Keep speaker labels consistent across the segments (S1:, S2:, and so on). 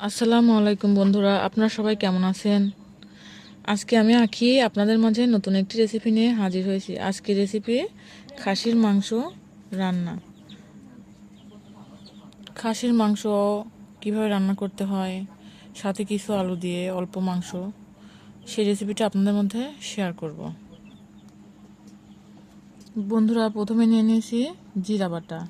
S1: আসসালামু আলাইকুম বন্ধুরা, আপনারা সবাই কেমন আছেন? আজকে আমি আঁকি আপনাদের মাঝে নতুন একটি রেসিপি নিয়ে হাজির হয়েছি। আজকের রেসিপি খাসির মাংস রান্না। খাসির মাংস কিভাবে রান্না করতে হয়, সাথে কিছু আলু দিয়ে অল্প মাংস, সেই রেসিপিটা আপনাদের মধ্যে শেয়ার করব। বন্ধুরা, প্রথমে নিয়ে নিয়েছি জিরা বাটা,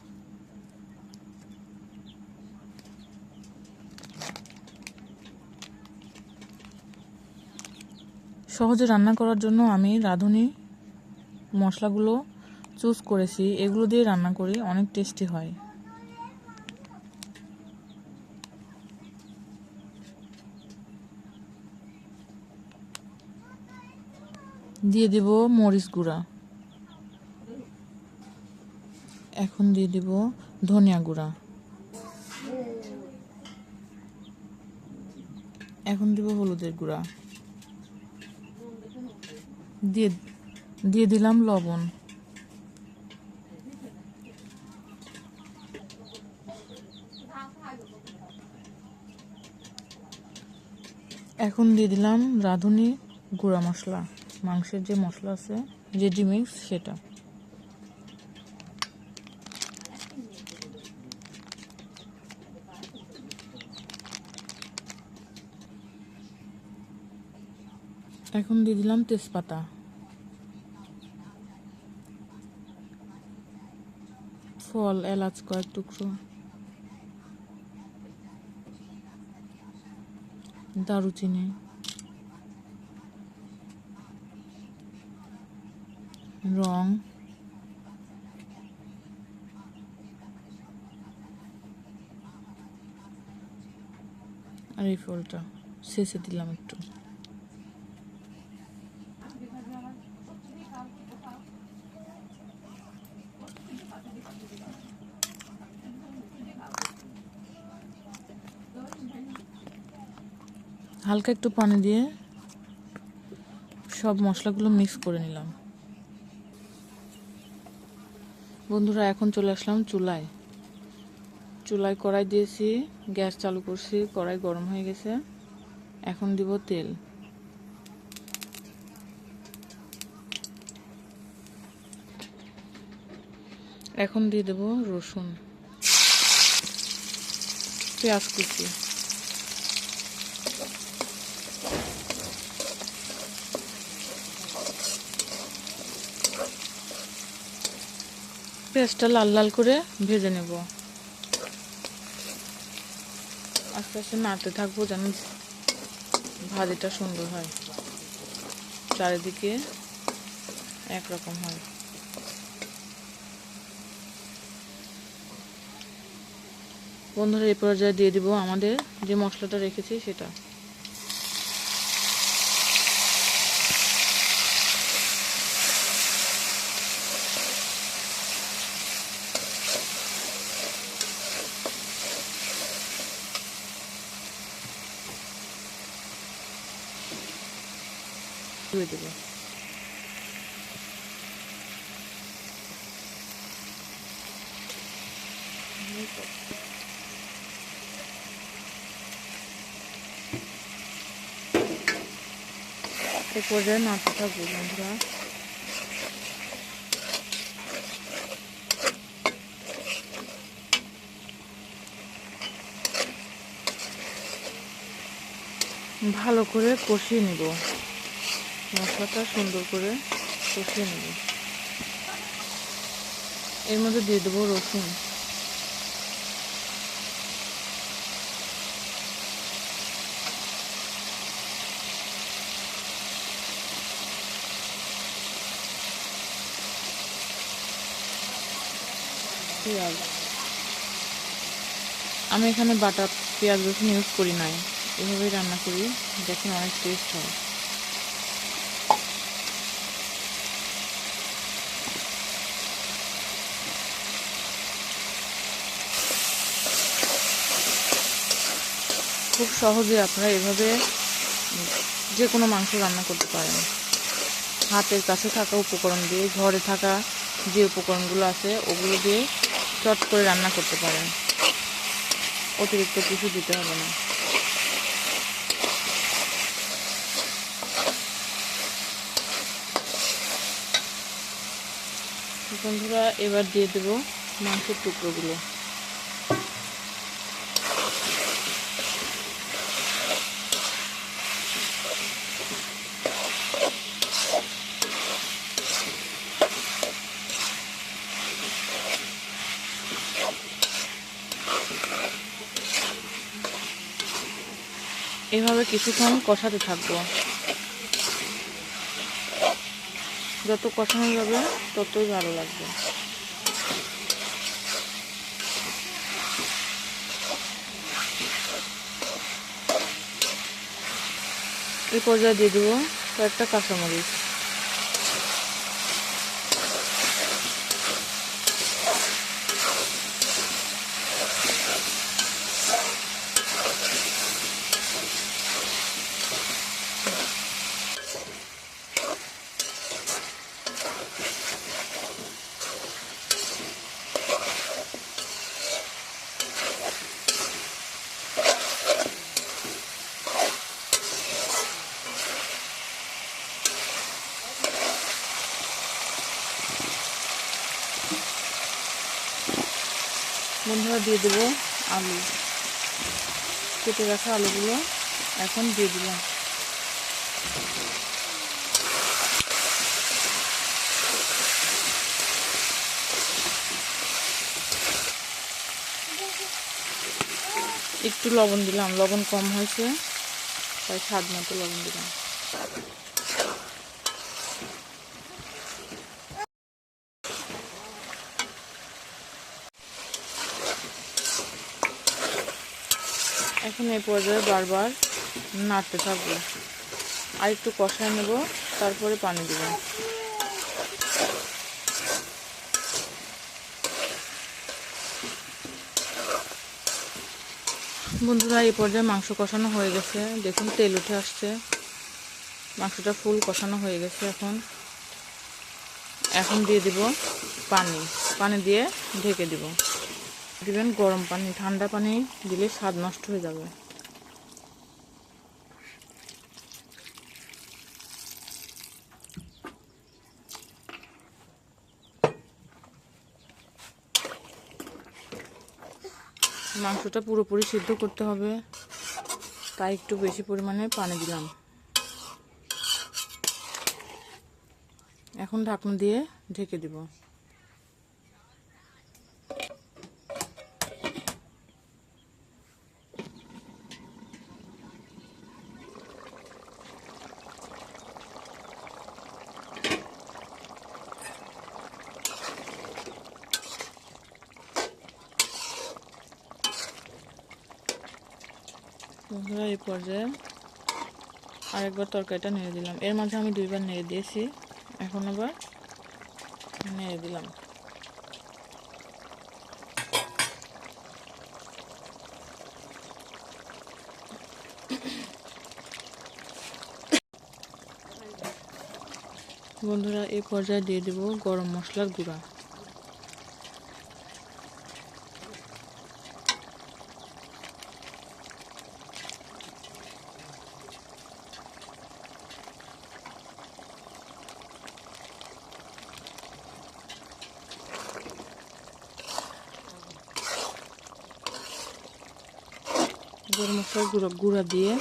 S1: সহজে রান্না করার জন্য আমি রাঁধুনি মশলাগুলো চুজ করেছি। এগুলো দিয়ে রান্না করি, অনেক টেস্টি হয়। দিয়ে দিব মরিচ গুঁড়া, এখন দিয়ে দিব ধনিয়া গুঁড়া, এখন দিব হলুদের গুঁড়া, দিয়ে দিয়ে দিলাম লবণ, এখন দিয়ে দিলাম রাঁধুনি গুঁড়া মশলা, মাংসের যে মশলা আছে রেডি মিক্স সেটা। এখন দিয়ে দিলাম তেজপাতা, ফল এলাচ কয়েক টুকরো, দারুচিনি, রং, আর এই ফলটা শেষে দিলাম একটু। হালকা একটু পানি দিয়ে সব মশলাগুলো মিক্স করে নিলাম। বন্ধুরা, এখন চলে আসলাম চুলায়। চুলায় কড়াই দিয়েছি, গ্যাস চালু করছি, কড়াই গরম হয়ে গেছে। এখন দিব তেল, এখন দিয়ে দেব রসুন, পেঁয়াজ কুচি, পেঁয়াজটা লাল লাল করে ভেজে নেব। আস্তে আস্তে নাড়তে থাকবো যেন ভাজিটা সুন্দর হয়, চারিদিকে একরকম হয়। বন্ধুরা, এই পর্যায়ে দিয়ে দিব আমাদের যে মশলাটা রেখেছি সেটা। ধুয়ে দেব। এই পর্যায়ে নাড়তে থাকবো বন্ধুরা। ভালো করে কষিয়ে নিব, মশলাটা সুন্দর করে কষিয়ে নিব। এর মধ্যে দিয়ে দেবো রসুন, পেঁয়াজ। আমি এখানে বাটা পেঁয়াজ রসুন ইউজ করি নাই, এভাবেই রান্না করি, দেখেন অনেক টেস্ট হয়। খুব সহজে আপনারা এভাবে যে কোনো মাংস রান্না করতে পারেন। হাতের কাছে থাকা উপকরণ দিয়ে, ঘরে থাকা যে উপকরণগুলো আছে ওগুলো দিয়ে চট করে রান্না করতে পারেন, অতিরিক্ত কিছু দিতে হবে না। বন্ধুরা এবার দিয়ে দেব মাংসের টুকরোগুলো। এভাবে কিছুক্ষণ কষাতে থাকবো। যত কষানো যাবে ততই ভালো লাগবে। এই পর্যায়ে দিয়ে দেবো কয়েকটা কাঁচামরিচ। বন্ধুরা দিয়ে দেবো আলু, কেটে রাখা আলুগুলো এখন দিয়ে দিলাম। একটু লবণ দিলাম, লবণ কম হয়েছে তাই স্বাদ মতো লবণ দিলাম। এখন এই পর্যায়ে বারবার নাড়তে থাকবো, আর একটু কষায় নেব, তারপরে পানি দেব। বন্ধুরা এই পর্যায়ে মাংস কষানো হয়ে গেছে, দেখুন তেল উঠে আসছে, মাংসটা ফুল কষানো হয়ে গেছে। এখন দিয়ে দিব পানি দিয়ে ঢেকে দিব। দিবেন গরম পানি, ঠান্ডা পানি দিলে স্বাদ নষ্ট হয়ে যাবে। মাংসটা পুরোপুরি সিদ্ধ করতে হবে, তাই একটু বেশি পরিমাণে পানি দিলাম। এখন ঢাকনা দিয়ে ঢেকে দিব। বন্ধুরা এই পর্যায়ে আরেকবার তরকারিটা নেড়ে দিলাম। এর মাঝে আমি 2বার নেড়ে দিয়েছি, এখন আবার নেড়ে দিলাম। বন্ধুরা এই পর্যায়ে দিয়ে দেব গরম মশলার গুঁড়া। গরম মশলার গুঁড়া দিয়ে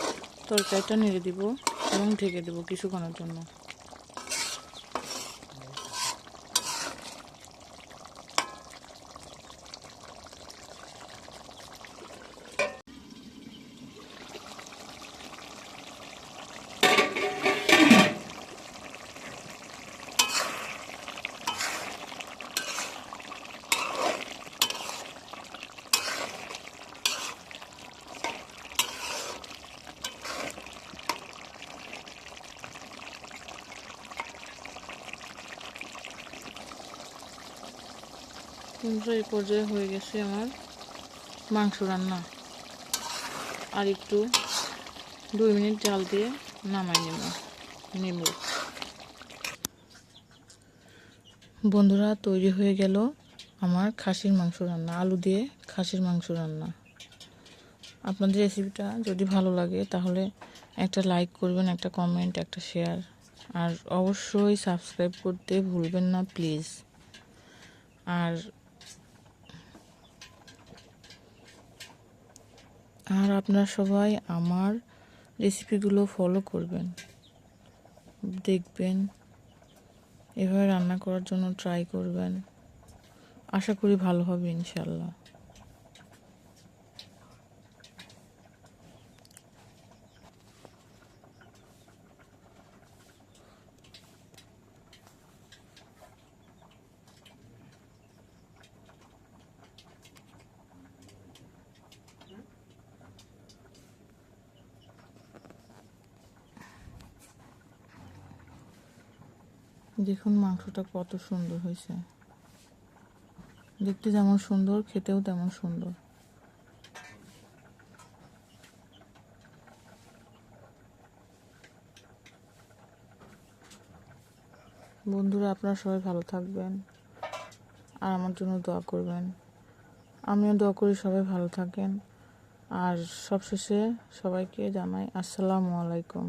S1: তরকারিটা নেড়ে দিব এবং ঢেকে দেব কিছুক্ষণের জন্য। বন্ধুরা এই পর্যায়ে হয়ে গেছে আমার মাংস রান্না। আর একটু 2 মিনিট জাল দিয়ে নামাই নেব। বন্ধুরা তৈরি হয়ে গেল আমার খাসির মাংস রান্না, আলু দিয়ে খাসির মাংস রান্না। আপনাদের রেসিপিটা যদি ভালো লাগে তাহলে একটা লাইক করবেন, একটা কমেন্ট, একটা শেয়ার, আর অবশ্যই সাবস্ক্রাইব করতে ভুলবেন না প্লিজ। আর আর আপনারা সবাই আমার রেসিপিগুলো ফলো করবেন, দেখবেন, এভাবে রান্না করার জন্য ট্রাই করবেন। আশা করি ভালো হবে ইনশাল্লাহ। দেখুন মাংসটা কত সুন্দর হয়েছে, দেখতে যেমন সুন্দর খেতেও তেমন সুন্দর। বন্ধুরা, আপনারা সবাই ভালো থাকবেন আর আমার জন্য দোয়া করবেন। আমিও দোয়া করি সবাই ভালো থাকেন। আর সবশেষে সবাইকে জানাই আসসালামু আলাইকুম।